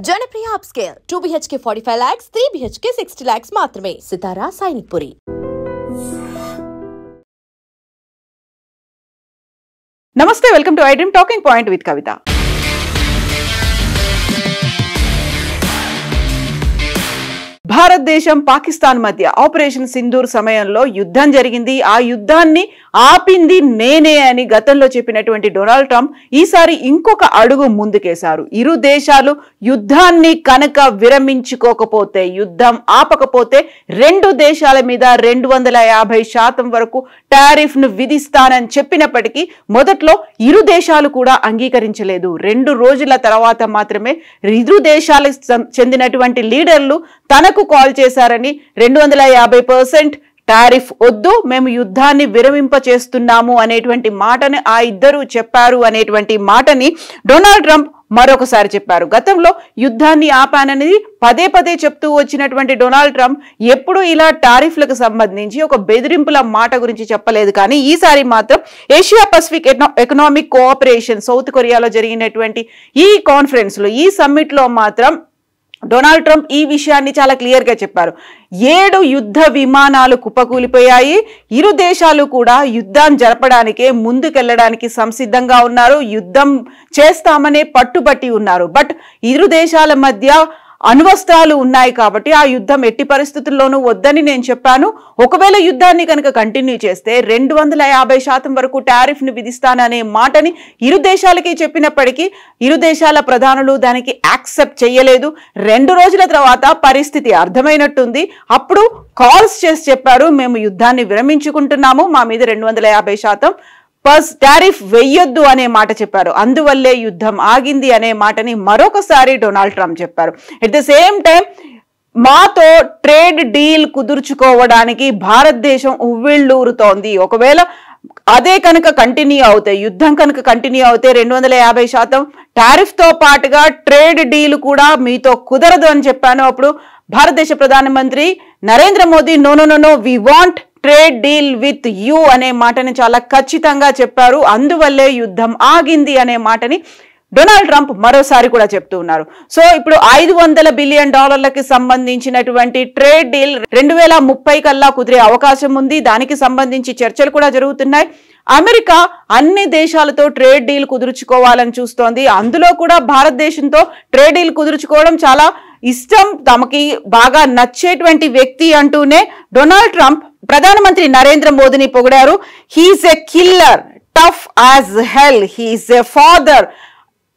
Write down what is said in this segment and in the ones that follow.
Janapriya upscale 2 BHK 45 lakhs, 3 BHK 60 lakhs మాత్రమే. సితారా సైనిక్పురి. నమస్తే, welcome to iDream talking point with Kavitha. భారతదేశం పాకిస్తాన్ మధ్య ఆపరేషన్ సింధూర్ సమయంలో యుద్ధం జరిగింది. ఆ యుద్ధాన్ని ఆపింది నేనే అని గతంలో చెప్పినటువంటి డొనాల్డ్ ట్రంప్ ఈసారి ఇంకొక అడుగు ముందుకేశారు. ఇరు దేశాలు యుద్ధాన్ని కనుక విరమించుకోకపోతే, యుద్ధం ఆపకపోతే రెండు దేశాల మీద 250% వరకు టారిఫ్ ను విధిస్తానని చెప్పినప్పటికీ మొదట్లో ఇరు దేశాలు కూడా అంగీకరించలేదు. 2 రోజుల తర్వాత మాత్రమే ఇరు దేశాలకు చెందినటువంటి లీడర్లు తనకు కాల్ చేశారని 250% టారిఫ్ వద్దు, మేము యుద్ధాన్ని విరమింప చేస్తున్నాము అనేటువంటి మాటని ఆ ఇద్దరు చెప్పారు అనేటువంటి మాటని డొనాల్డ్ ట్రంప్ మరొకసారి చెప్పారు. గతంలో యుద్ధాన్ని ఆపాననేది పదే పదే చెప్తూ వచ్చినటువంటి డొనాల్డ్ ట్రంప్ ఎప్పుడు ఇలా టారిఫ్లకు సంబంధించి ఒక బెదిరింపుల మాట గురించి చెప్పలేదు. కానీ ఈసారి మాత్రం Asia Pacific economic cooperation south కొరియాలో జరిగినటువంటి ఈ కాన్ఫరెన్స్ లో, ఈ సమ్మిట్ లో మాత్రం డొనాల్డ్ ట్రంప్ ఈ విషయాన్ని చాలా క్లియర్ గా చెప్పారు. 7 యుద్ధ విమానాలు కుప్పకూలిపోయాయి. ఇరు దేశాలు కూడా యుద్ధం జరపడానికే ముందుకెళ్లడానికి సంసిద్ధంగా ఉన్నారు. యుద్ధం చేస్తామనే పట్టుబట్టి ఉన్నారు. బట్ ఇరు దేశాల మధ్య అణ్వస్త్రాలు ఉన్నాయి కాబట్టి ఆ యుద్ధం ఎట్టి పరిస్థితుల్లోనూ వద్దని నేను చెప్పాను. ఒకవేళ యుద్ధాన్ని కనుక కంటిన్యూ చేస్తే 250% వరకు టారిఫ్ ను విధిస్తాననే మాటని ఇరు దేశాలకి చెప్పినప్పటికీ ఇరు దేశాల ప్రధానులు దానికి యాక్సెప్ట్ చేయలేదు. 2 రోజుల తర్వాత పరిస్థితి అర్థమైనట్టుంది. అప్పుడు కాల్స్ చేసి చెప్పారు, మేము యుద్ధాన్ని విరమించుకుంటున్నాము, మా మీద 250% టారిఫ్ వెయ్యొద్దు అనే మాట చెప్పారు. అందువల్లే యుద్ధం ఆగింది అనే మాటని మరొకసారి డొనాల్డ్ ట్రంప్ చెప్పారు. ఎట్ ద సేమ్ టైం మాతో ట్రేడ్ డీల్ కుదుర్చుకోవడానికి భారతదేశం ఉవ్విళ్ళూరుతోంది. ఒకవేళ అదే కనుక కంటిన్యూ అవుతాయి, యుద్ధం కనుక కంటిన్యూ అవుతే 250% టారిఫ్ తో పాటుగా ట్రేడ్ డీల్ కూడా మీతో కుదరదు అని చెప్పాను. అప్పుడు భారతదేశ ప్రధానమంత్రి Narendra Modi no we want trade deal with you అనే మాటని చాలా ఖచ్చితంగా చెప్పారు. అందువల్లే యుద్ధం ఆగింది అనే మాటని డొనాల్డ్ ట్రంప్ మరోసారి కూడా చెప్తూ ఉన్నారు. సో ఇప్పుడు $500 బిలియన్ సంబంధించినటువంటి ట్రేడ్ డీల్ 2030 కల్లా కుదిరే అవకాశం ఉంది. దానికి సంబంధించి చర్చలు కూడా జరుగుతున్నాయి. అమెరికా అన్ని దేశాలతో ట్రేడ్ డీల్ కుదుర్చుకోవాలని చూస్తోంది. అందులో కూడా భారతదేశంతో ట్రేడ్ డీల్ కుదుర్చుకోవడం చాలా ఇష్టం, తమకి బాగా నచ్చేటువంటి వ్యక్తి అంటూనే డొనాల్డ్ ట్రంప్ ప్రధానమంత్రి నరేంద్ర మోదీని పొగిడారు. He's a killer, tough as hell, he's a father.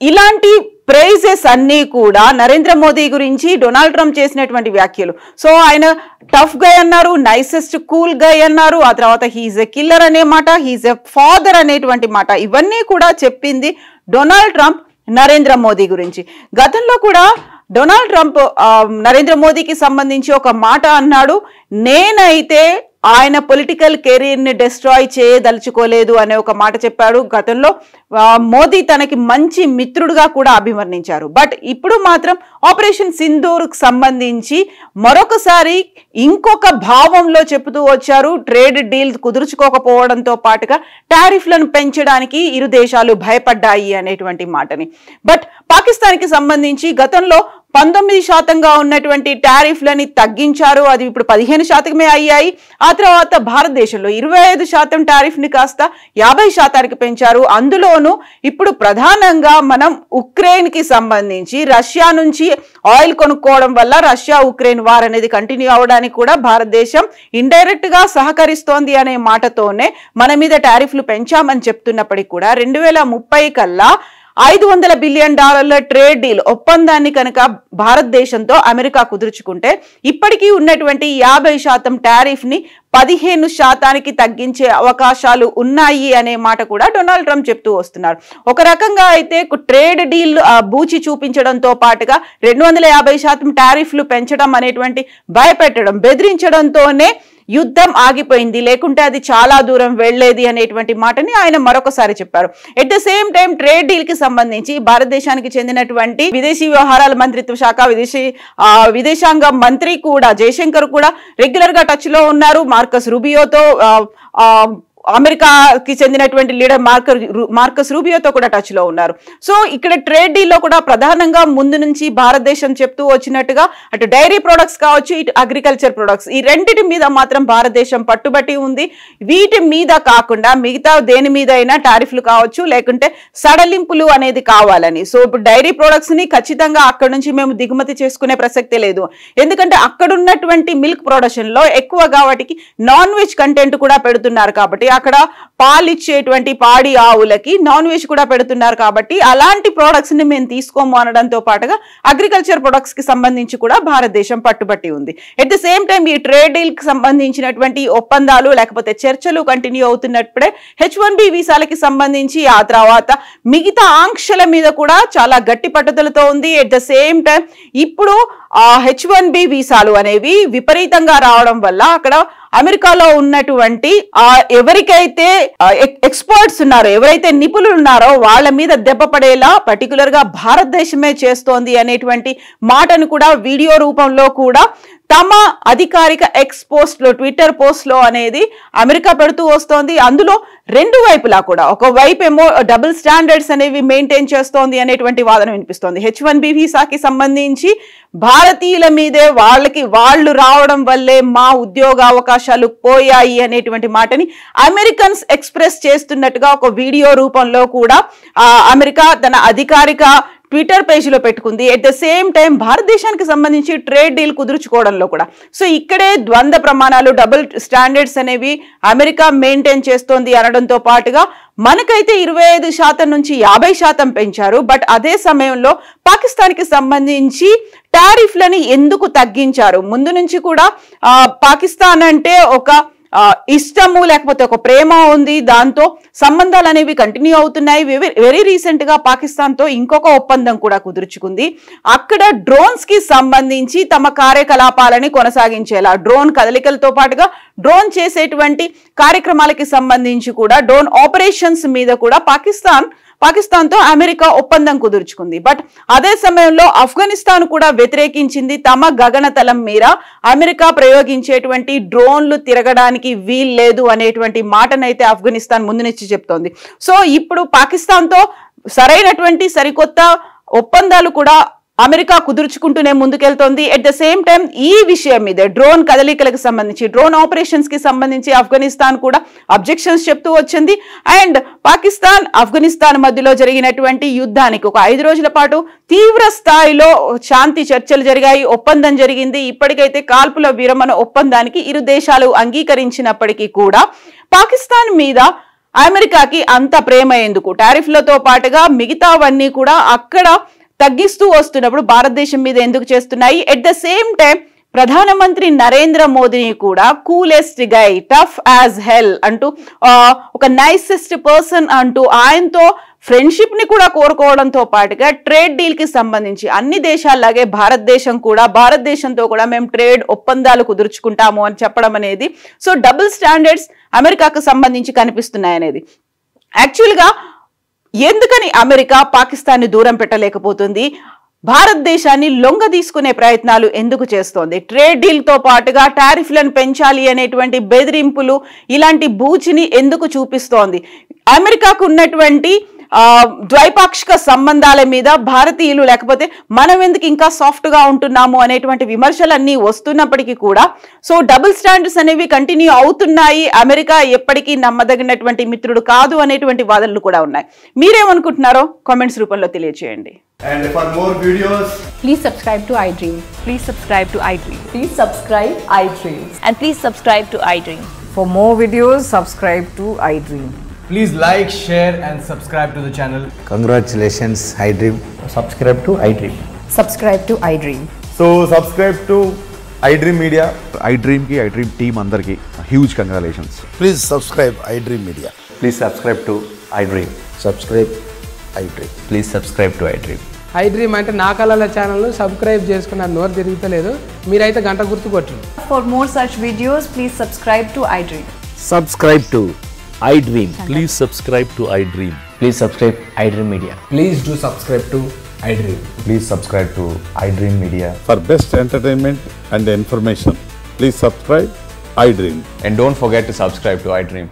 ఇలాంటి ప్రైజెస్ అన్నీ కూడా నరేంద్ర మోదీ గురించి డొనాల్డ్ ట్రంప్ చేసినటువంటి వ్యాఖ్యలు. సో ఆయన టఫ్ గై అన్నారు, నైసెస్ట్ కూల్ గై అన్నారు. ఆ తర్వాత హీఈస్ ఎ కిల్లర్ అనే మాట, హీఈస్ ఎ ఫాదర్ అనేటువంటి మాట, ఇవన్నీ కూడా చెప్పింది డొనాల్డ్ ట్రంప్ నరేంద్ర మోదీ గురించి. గతంలో కూడా డొనాల్డ్ ట్రంప్ నరేంద్ర మోదీకి సంబంధించి ఒక మాట అన్నాడు, నేనైతే ఆయన పొలిటికల్ కెరీర్ ని డిస్ట్రాయ్ చేయదలుచుకోలేదు అనే ఒక మాట చెప్పాడు. గతంలో మోదీ తనకి మంచి మిత్రుడుగా కూడా అభివర్ణించారు. బట్ ఇప్పుడు మాత్రం ఆపరేషన్ సింధూర్ కు సంబంధించి మరొకసారి ఇంకొక భావంలో చెబుతూ వచ్చారు. ట్రేడ్ డీల్ కుదుర్చుకోకపోవడంతో పాటుగా టారిఫ్లను పెంచడానికి ఇరు దేశాలు భయపడ్డాయి అనేటువంటి మాటని. బట్ పాకిస్తాన్ కి సంబంధించి గతంలో 19% ఉన్నటువంటి టారిఫ్లని తగ్గించారు. అది ఇప్పుడు 15% అయ్యాయి. ఆ తర్వాత భారతదేశంలో 25% టారిఫ్ ని కాస్త 50% పెంచారు. అందులోనూ ఇప్పుడు ప్రధానంగా మనం ఉక్రెయిన్ కి సంబంధించి రష్యా నుంచి ఆయిల్ కొనుక్కోవడం వల్ల రష్యా ఉక్రెయిన్ వార్ అనేది కంటిన్యూ అవడానికి కూడా భారతదేశం ఇండైరెక్ట్ గా సహకరిస్తోంది అనే మాటతోనే మన మీద టారిఫ్లు పెంచామని చెప్తున్నప్పటికీ కూడా 2030 కల్లా $500 బిలియన్ ట్రేడ్ డీల్ ఒప్పందాన్ని కనుక భారతదేశంతో అమెరికా కుదుర్చుకుంటే ఇప్పటికీ ఉన్నటువంటి 50% టారిఫ్ ని 15% తగ్గించే అవకాశాలు ఉన్నాయి అనే మాట కూడా డొనాల్డ్ ట్రంప్ చెప్తూ వస్తున్నారు. ఒక రకంగా అయితే ట్రేడ్ డీల్ బూచి చూపించడంతో పాటుగా 250% టారిఫ్లు పెంచడం అనేటువంటి భయపెట్టడం, బెదిరించడంతోనే యుద్ధం ఆగిపోయింది, లేకుంటే అది చాలా దూరం వెళ్లేది అనేటువంటి మాటని ఆయన మరొకసారి చెప్పారు. At the same time trade deal కి సంబంధించి భారతదేశానికి చెందినటువంటి విదేశీ వ్యవహారాల మంత్రిత్వ శాఖ విదేశాంగ మంత్రి కూడా జయశంకర్ కూడా రెగ్యులర్ గా టచ్ లో ఉన్నారు. మార్కస్ రూబియోతో అమెరికాకి చెందినటువంటి లీడర్ మార్కస్ రూబియోతో కూడా టచ్ లో ఉన్నారు. సో ఇక్కడ ట్రేడ్ డీల్ లో కూడా ప్రధానంగా ముందు నుంచి భారతదేశం చెప్తూ వచ్చినట్టుగా అటు డైరీ ప్రొడక్ట్స్ కావచ్చు, ఇటు అగ్రికల్చర్ ప్రొడక్ట్స్, ఈ రెండిటి మీద మాత్రం భారతదేశం పట్టుబట్టి ఉంది. వీటి మీద కాకుండా మిగతా దేని మీద అయినా టారిఫ్లు కావచ్చు, లేకుంటే సడలింపులు అనేది కావాలని. సో ఇప్పుడు డైరీ ప్రొడక్ట్స్ ని ఖచ్చితంగా అక్కడ నుంచి మేము దిగుమతి చేసుకునే ప్రసక్తే లేదు. ఎందుకంటే అక్కడ ఉన్నటువంటి మిల్క్ ప్రొడక్షన్ లో ఎక్కువగా వాటికి నాన్ వెజ్ కంటెంట్ కూడా పెడుతున్నారు కాబట్టి, అక్కడ పాలిచ్చేటువంటి పాడి ఆవులకి నాన్ వెజ్ కూడా పెడుతున్నారు కాబట్టి అలాంటి ప్రొడక్ట్స్ ని మేము తీసుకోము అనడంతో పాటుగా అగ్రికల్చర్ ప్రొడక్ట్స్ కి సంబంధించి కూడా భారతదేశం పట్టుబట్టి ఉంది. ఎట్ ద సేమ్ టైం ఈ ట్రేడ్ డీల్ కి సంబంధించినటువంటి ఒప్పందాలు లేకపోతే చర్చలు కంటిన్యూ అవుతున్నప్పుడే H1B వీసాలకి సంబంధించి ఆ తర్వాత మిగతా ఆంక్షల మీద కూడా చాలా గట్టి పట్టుదలతో ఉంది. ఎట్ ద సేమ్ టైం ఇప్పుడు H1B వీసాలు అనేవి విపరీతంగా రావడం వల్ల అక్కడ అమెరికాలో ఉన్నటువంటి ఎవరికైతే ఎక్స్పర్ట్స్ ఉన్నారో, ఎవరైతే నిపుణులు ఉన్నారో వాళ్ళ మీద దెబ్బ పడేలా పర్టికులర్ గా భారతదేశమే చేస్తోంది అనేటువంటి మాటను కూడా వీడియో రూపంలో కూడా తమ అధికారిక ఎక్స్ పోస్ట్ లో, ట్విట్టర్ పోస్ట్ లో అనేది అమెరికా పెడుతూ వస్తోంది. అందులో రెండు వైపులా కూడా, ఒక వైపు ఏమో డబుల్ స్టాండర్డ్స్ అనేవి మెయింటైన్ చేస్తోంది అనేటువంటి వాదన వినిపిస్తోంది. H1B వీసాకి సంబంధించి భారతీయుల మీదే వాళ్ళు రావడం వల్లే మా ఉద్యోగ అవకాశాలు పోయాయి అనేటువంటి మాటని అమెరికన్స్ ఎక్స్ప్రెస్ చేస్తున్నట్టుగా ఒక వీడియో రూపంలో కూడా అమెరికా తన అధికారిక ట్విట్టర్ పేజీలో పెట్టుకుంది. ఎట్ ద సేమ్ టైం భారతదేశానికి సంబంధించి ట్రేడ్ డీల్ కుదుర్చుకోవడంలో కూడా సో ఇక్కడే ద్వంద్వ ప్రమాణాలు, డబుల్ స్టాండర్డ్స్ అనేవి అమెరికా మెయింటైన్ చేస్తోంది అనడంతో పాటుగా మనకైతే 25% నుంచి 50% పెంచారు. బట్ అదే సమయంలో పాకిస్తాన్కి సంబంధించి టారిఫ్లని ఎందుకు తగ్గించారు? ముందు నుంచి కూడా పాకిస్తాన్ అంటే ఒక ఇష్టము లేకపోతే ఒక ప్రేమ ఉంది, దాంతో సంబంధాలు అనేవి కంటిన్యూ అవుతున్నాయి. వెరీ రీసెంట్ గా పాకిస్తాన్ తో ఇంకొక ఒప్పందం కూడా కుదుర్చుకుంది. అక్కడ డ్రోన్స్ కి సంబంధించి తమ కార్యకలాపాలని కొనసాగించేలా, డ్రోన్ కదలికలతో పాటుగా డ్రోన్ చేసేటువంటి కార్యక్రమాలకి సంబంధించి కూడా, డ్రోన్ ఆపరేషన్స్ మీద కూడా పాకిస్తాన్ తో అమెరికా ఒప్పందం కుదుర్చుకుంది. బట్ అదే సమయంలో ఆఫ్ఘనిస్తాన్ కూడా వ్యతిరేకించింది. తమ గగనతలం మీద అమెరికా ప్రయోగించేటువంటి డ్రోన్లు తిరగడానికి వీల్లేదు అనేటువంటి మాటనైతే ఆఫ్ఘనిస్తాన్ ముందు నుంచి చెప్తోంది. సో ఇప్పుడు పాకిస్తాన్ తో సరైనటువంటి సరికొత్త ఒప్పందాలు కూడా అమెరికా కుదుర్చుకుంటూనే ముందుకెళ్తోంది. ఎట్ ద సేమ్ టైం ఈ విషయం మీద డ్రోన్ కదలికలకు సంబంధించి, డ్రోన్ ఆపరేషన్స్ కి సంబంధించి ఆఫ్ఘనిస్తాన్ కూడా అబ్జెక్షన్స్ చెప్తూ వచ్చింది. అండ్ ఆఫ్ఘనిస్తాన్ మధ్యలో జరిగినటువంటి యుద్ధానికి ఒక 5 రోజుల పాటు తీవ్ర స్థాయిలో శాంతి చర్చలు జరిగాయి, ఒప్పందం జరిగింది. ఇప్పటికైతే కాల్పుల విరమణ ఒప్పందానికి ఇరు దేశాలు అంగీకరించినప్పటికీ కూడా పాకిస్తాన్ మీద అమెరికాకి అంత ప్రేమ ఎందుకు? టారిఫ్లతో పాటుగా మిగతావన్నీ కూడా అక్కడ తగ్గిస్తూ వస్తున్నప్పుడు భారతదేశం మీద ఎందుకు చేస్తున్నాయి? ఎట్ ద సేమ్ టైం ప్రధానమంత్రి నరేంద్ర మోదీని కూడా కూలెస్ట్ గై, టఫ్ యాజ్ హెల్ అంటూ, ఒక నైసెస్ట్ పర్సన్ అంటూ ఆయనతో ఫ్రెండ్షిప్ ని కూడా కోరుకోవడంతో పాటుగా ట్రేడ్ డీల్ కి సంబంధించి అన్ని దేశాల్లాగే భారతదేశంతో కూడా మేము ట్రేడ్ ఒప్పందాలు కుదుర్చుకుంటాము అని చెప్పడం అనేది, సో డబుల్ స్టాండర్డ్స్ అమెరికాకు సంబంధించి కనిపిస్తున్నాయి అనేది. యాక్చువల్గా ఎందుకని అమెరికా పాకిస్తాన్ని దూరం పెట్టలేకపోతుంది? భారతదేశాన్ని లొంగ తీసుకునే ప్రయత్నాలు ఎందుకు చేస్తోంది? ట్రేడ్ డీల్ తో పాటుగా టారిఫ్లను పెంచాలి అనేటువంటి బెదిరింపులు, ఇలాంటి బూచిని ఎందుకు చూపిస్తోంది? అమెరికాకు ఉన్నటువంటి ద్వైపాక్షిక సంబంధాల మీద భారతీయులు లేకపోతే మనం ఎందుకు ఇంకా సాఫ్ట్ గా ఉంటున్నాము అనేటువంటి విమర్శలన్నీ వస్తున్నప్పటికీ కూడా సో డబుల్ స్టాండర్డ్స్ అనేవి కంటిన్యూ అవుతున్నాయి. అమెరికా ఎప్పటికీ నమ్మదగినటువంటి మిత్రుడు కాదు అనేటువంటి వాదనలు కూడా ఉన్నాయి. మీరేమనుకుంటున్నారో కామెంట్స్ రూపంలో తెలియజేయండి. And for more videos, please subscribe to iDream. Please subscribe to iDream. Please subscribe iDream. And please subscribe to iDream. For more videos, subscribe to iDream. please like, share and subscribe to the channel. Congratulations, iDream. Subscribe to iDream. Subscribe to iDream. So subscribe to iDream Media. iDream team andarki huge congratulations. Please subscribe iDream Media. Please subscribe to iDream. Subscribe iDream. Please subscribe to iDream. iDream అంటే నా కళల ఛానల్ను subscribe చేసుకున్న నోరు తిరుగుతలేదు, మీరైతే గంట గుర్తు కొట్టండి. For more such videos, please subscribe to iDream. Subscribe to iDream. Please subscribe to iDream. Please subscribe iDream Media. Please do subscribe to iDream. Please subscribe to iDream Media. For best entertainment and information, please subscribe iDream. And don't forget to subscribe to iDream.